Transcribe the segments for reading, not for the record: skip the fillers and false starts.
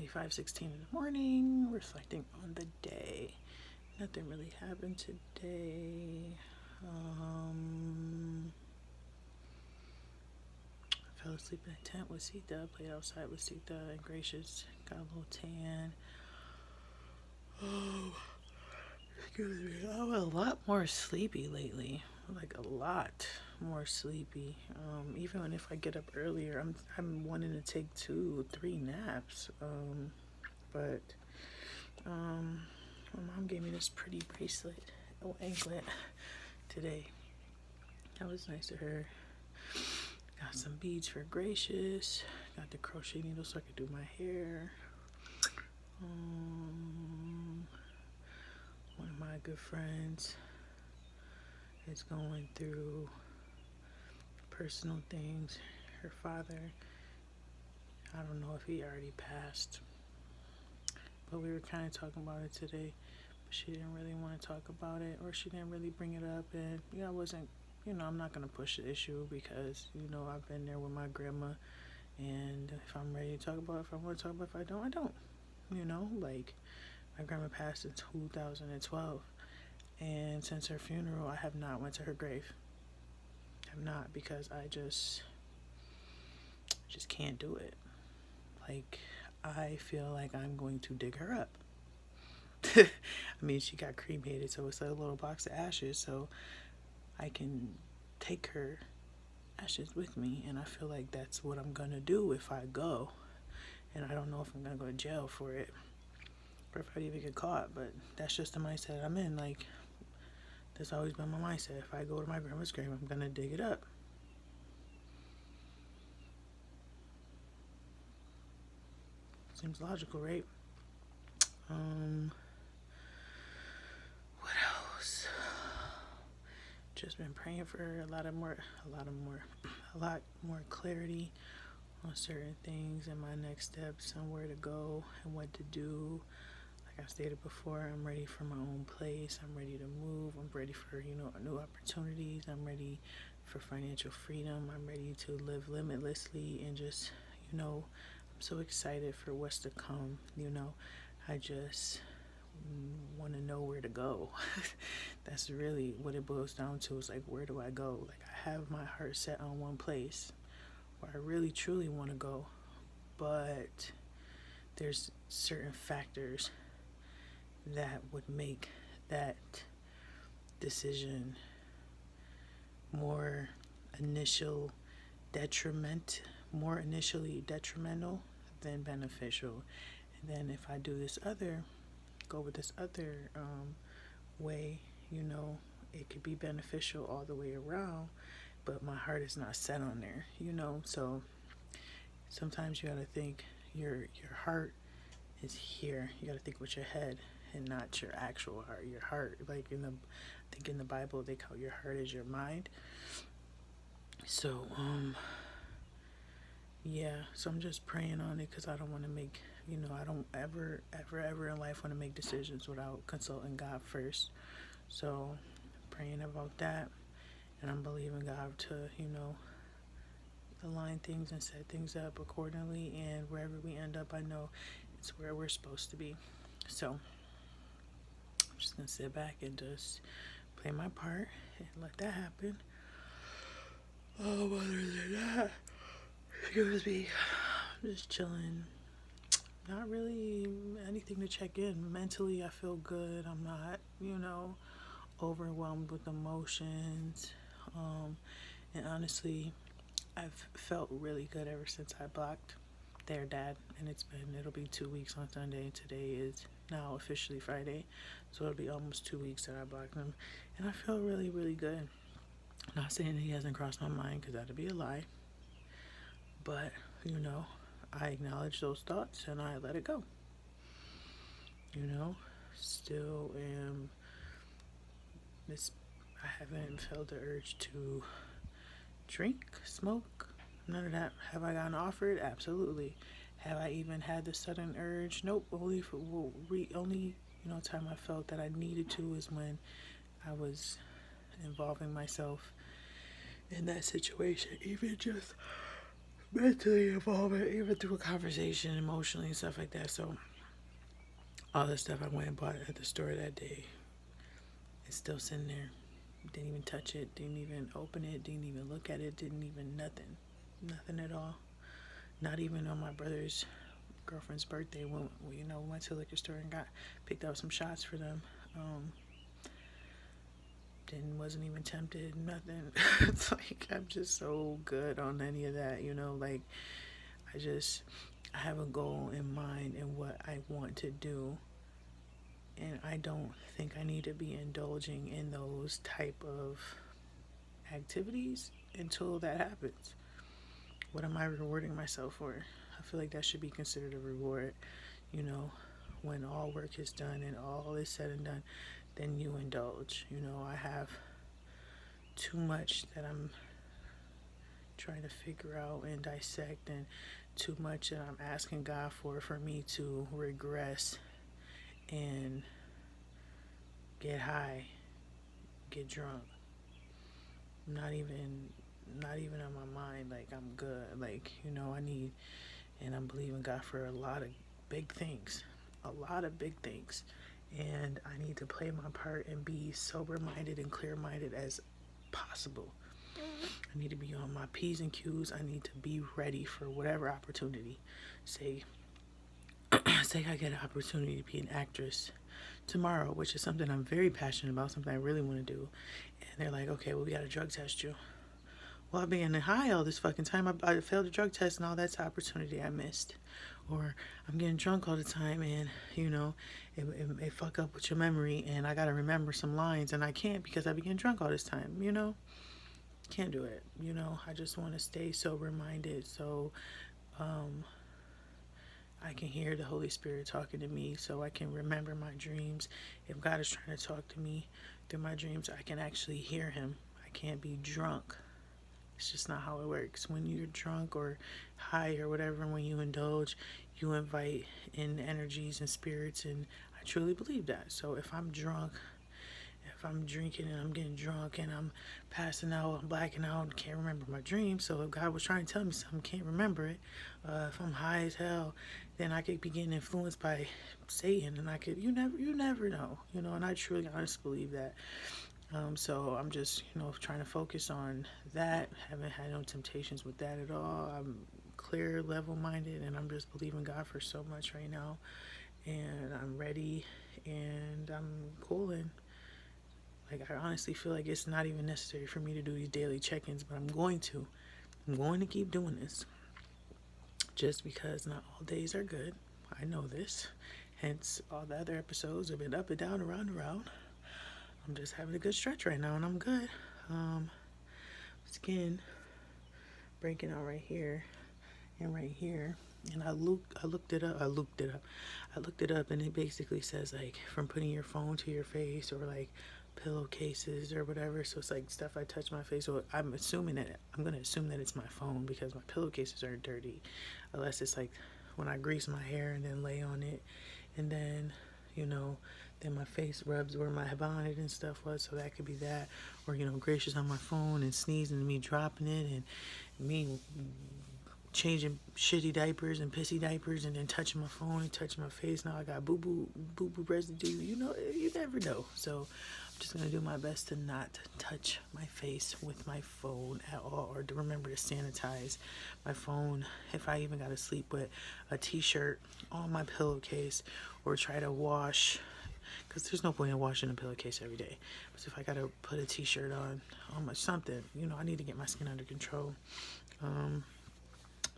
currently 5:16 in the morning, reflecting on the day. Nothing really happened today. I fell asleep in a tent with Sita, played outside with Sita and Gracious, got a little tan. Oh, excuse me. I'm a lot more sleepy lately. Like a lot more sleepy. Even if I get up earlier, I'm wanting to take 2-3 naps. But my mom gave me this pretty bracelet, anklet today. That was nice of her. Got some beads for Gracious. Got the crochet needle so I could do my hair. One of my good friends is going through personal things. Her father, I don't know if he already passed, but we were kind of talking about it today. But she didn't really want to talk about it, or she didn't really bring it up. And I wasn't, I'm not going to push the issue because, I've been there with my grandma. And if I'm ready to talk about it, if I want to talk about it, if I don't, I don't. Like my grandma passed in 2012. And since her funeral, I have not went to her grave. I have not, because I just can't do it. Like, I feel like I'm going to dig her up. I mean, she got cremated, so it's like a little box of ashes, so I can take her ashes with me, and I feel like that's what I'm gonna do if I go. And I don't know if I'm gonna go to jail for it, or if I'd even get caught, but that's just the mindset I'm in. Like, that's always been my mindset. If I go to my grandma's grave, I'm gonna dig it up. Seems logical, right? What else? Just been praying for a lot more clarity on certain things and my next steps and where to go and what to do. Like I stated before, I'm ready for my own place. I'm ready to move. I'm ready for, new opportunities. I'm ready for financial freedom. I'm ready to live limitlessly and just, I'm so excited for what's to come. I just want to know where to go. That's really what it boils down to. Is like, where do I go? Like, I have my heart set on one place where I really truly want to go, but there's certain factors that would make that decision more initially detrimental than beneficial. And then if I do go with this other way, it could be beneficial all the way around, but my heart is not set on there, so sometimes you gotta think your heart is here. You gotta think with your head and not your actual heart. Your heart, like I think in the Bible they call your heart is your mind. So so I'm just praying on it, because I don't want to make, I don't ever in life want to make decisions without consulting God first. So praying about that, and I'm believing God to, align things and set things up accordingly, and wherever we end up, I know it's where we're supposed to be. So I'm just gonna sit back and just play my part and let that happen. Oh, other than that, excuse me, I'm just chilling. Not really anything to check in. Mentally, I feel good. I'm not, overwhelmed with emotions. And honestly, I've felt really good ever since I blocked their dad. And it'll be 2 weeks on Sunday. Today is now officially Friday. So it'll be almost 2 weeks that I blocked him. And I feel really, really good. Not saying that he hasn't crossed my mind, because that'd be a lie. But, I acknowledge those thoughts and I let it go. Still am I haven't felt the urge to drink, smoke, none of that. Have I gotten offered? Absolutely. Have I even had the sudden urge? Nope. Only time I felt that I needed to is when I was involving myself in that situation. Even just mentally involved, even through a conversation, emotionally, and stuff like that. So all the stuff I went and bought at the store that day is still sitting there. Didn't even touch it, didn't even open it, didn't even look at it, didn't even nothing at all. Not even on my brother's girlfriend's birthday when we, went to the liquor store and picked up some shots for them. Wasn't even tempted, nothing. It's like I'm just so good on any of that, like I have a goal in mind and what I want to do, and I don't think I need to be indulging in those type of activities until that happens. What am I rewarding myself for? I feel like that should be considered a reward, when all work is done and all is said and done, then you indulge. I have too much that I'm trying to figure out and dissect, and too much that I'm asking God for me to regress and get high, get drunk. Not even on my mind, like I'm good. Like, I need, and I'm believing God for a lot of big things. And I need to play my part and be sober-minded and clear-minded as possible. I need to be on my P's and Q's. I need to be ready for whatever opportunity. Say I get an opportunity to be an actress tomorrow, which is something I'm very passionate about, something I really want to do. And they're like, okay, well, we got to drug test you. Well, I've been getting high all this fucking time. I failed the drug test, and all that's an opportunity I missed. Or I'm getting drunk all the time, and, it fuck up with your memory, and I got to remember some lines, and I can't because I've been getting drunk all this time, Can't do it, I just want to stay sober-minded so I can hear the Holy Spirit talking to me, so I can remember my dreams. If God is trying to talk to me through my dreams, I can actually hear him. I can't be drunk. It's just not how it works. When you're drunk or high or whatever, and when you indulge, you invite in energies and spirits, and I truly believe that. So if I'm drunk, if I'm drinking and I'm getting drunk and I'm passing out, I'm blacking out, and can't remember my dreams. So if God was trying to tell me something, can't remember it. If I'm high as hell, then I could be getting influenced by Satan, and you never know, and I truly honestly believe that. So I'm just, trying to focus on that. Haven't had no temptations with that at all. I'm clear, level-minded, and I'm just believing God for so much right now. And I'm ready, and I'm cooling. Like, I honestly feel like it's not even necessary for me to do these daily check-ins, but I'm going to. I'm going to keep doing this. Just because not all days are good. I know this. Hence, all the other episodes have been up and down, around and around. I'm just having a good stretch right now, and I'm good. Skin breaking out right here and right here. And I looked it up, and it basically says, like, from putting your phone to your face, or like pillowcases or whatever. So it's like stuff I touch my face. So I'm going to assume that it's my phone, because my pillowcases are dirty, unless it's like when I grease my hair and then lay on it, and then then my face rubs where my bonnet and stuff was, so that could be that. Or, Gracious on my phone and sneezing and me dropping it, and me changing shitty diapers and pissy diapers, and then touching my phone and touching my face. Now I got boo-boo residue. You never know. So I'm just going to do my best to not touch my face with my phone at all, or to remember to sanitize my phone if I even got to sleep with a t-shirt on my pillowcase, or try to wash, because there's no point in washing a pillowcase every day. But if I got to put a t-shirt on my something, I need to get my skin under control.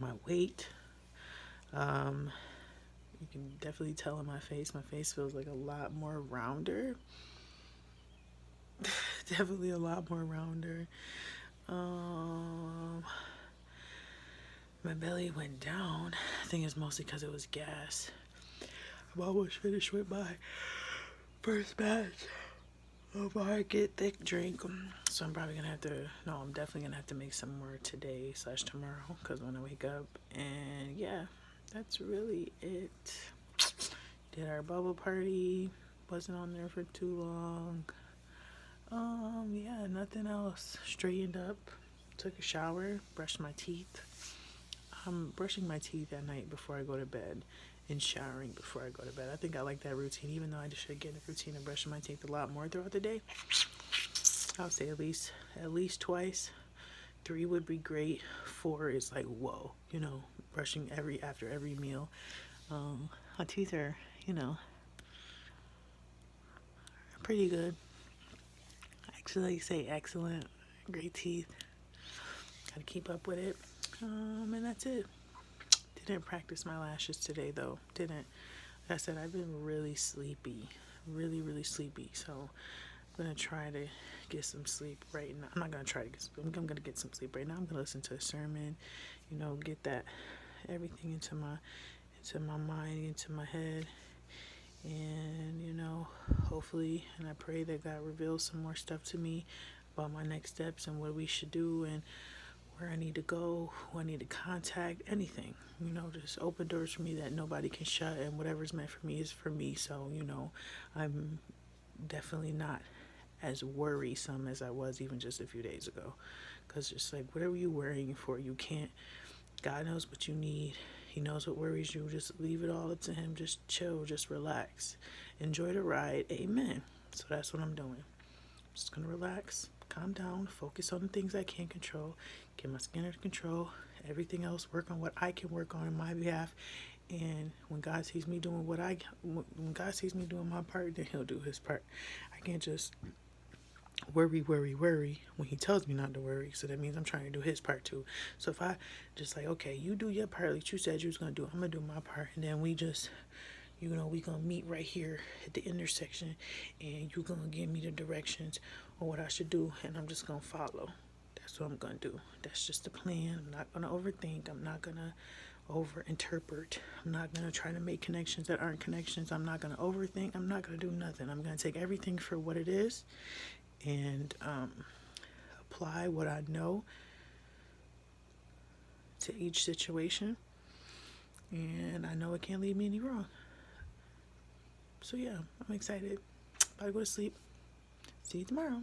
My weight, you can definitely tell in my face. My face feels like a lot more rounder. Definitely a lot more rounder. My belly went down. I think it's mostly because it was gas. I'm almost finished with my first batch of my Get Thick drink. So I'm probably I'm definitely going to have to make some more today/tomorrow, because when I wake up. And yeah, that's really it. Did our bubble party. Wasn't on there for too long. Yeah, nothing else. Straightened up. Took a shower. Brushed my teeth. I'm brushing my teeth at night before I go to bed and showering before I go to bed. I think I like that routine, even though I should get in a routine of brushing my teeth a lot more throughout the day. I would say at least twice. 3 would be great. 4 is like whoa, brushing after every meal. My teeth are, pretty good. Actually, say excellent, great teeth. Gotta keep up with it. And that's it. Didn't practice my lashes today though. Didn't. Like I said, I've been really sleepy, really sleepy. So I'm gonna try to get some sleep right now. I'm not gonna try to get sleep. I'm gonna get some sleep right now. I'm gonna listen to a sermon, get that everything into my mind, into my head, and hopefully, and I pray that God reveals some more stuff to me about my next steps and what we should do and where I need to go, who I need to contact, anything. Just open doors for me that nobody can shut, and whatever's meant for me is for me. So, I'm definitely not as worrisome as I was even just a few days ago. Because just like, whatever you're worrying for, you can't. God knows what you need. He knows what worries you. Just leave it all up to him. Just chill. Just relax. Enjoy the ride. Amen. So that's what I'm doing. Just going to relax, calm down, focus on the things I can't control, get my skin under control, everything else, work on what I can work on in my behalf. And when God sees me doing when God sees me doing my part, then he'll do his part. I can't just worry when he tells me not to worry. So that means I'm trying to do his part too. So if I just like, okay, you do your part like you said you was going to do, I'm going to do my part. And then we just, we going to meet right here at the intersection, and you going to give me the directions on what I should do, and I'm just going to follow. That's what I'm going to do. That's just the plan. I'm not going to overthink. I'm not going to overinterpret. I'm not going to try to make connections that aren't connections. I'm not going to overthink. I'm not going to do nothing. I'm going to take everything for what it is and apply what I know to each situation. And I know it can't lead me any wrong. So yeah, I'm excited. About to go to sleep. See you tomorrow.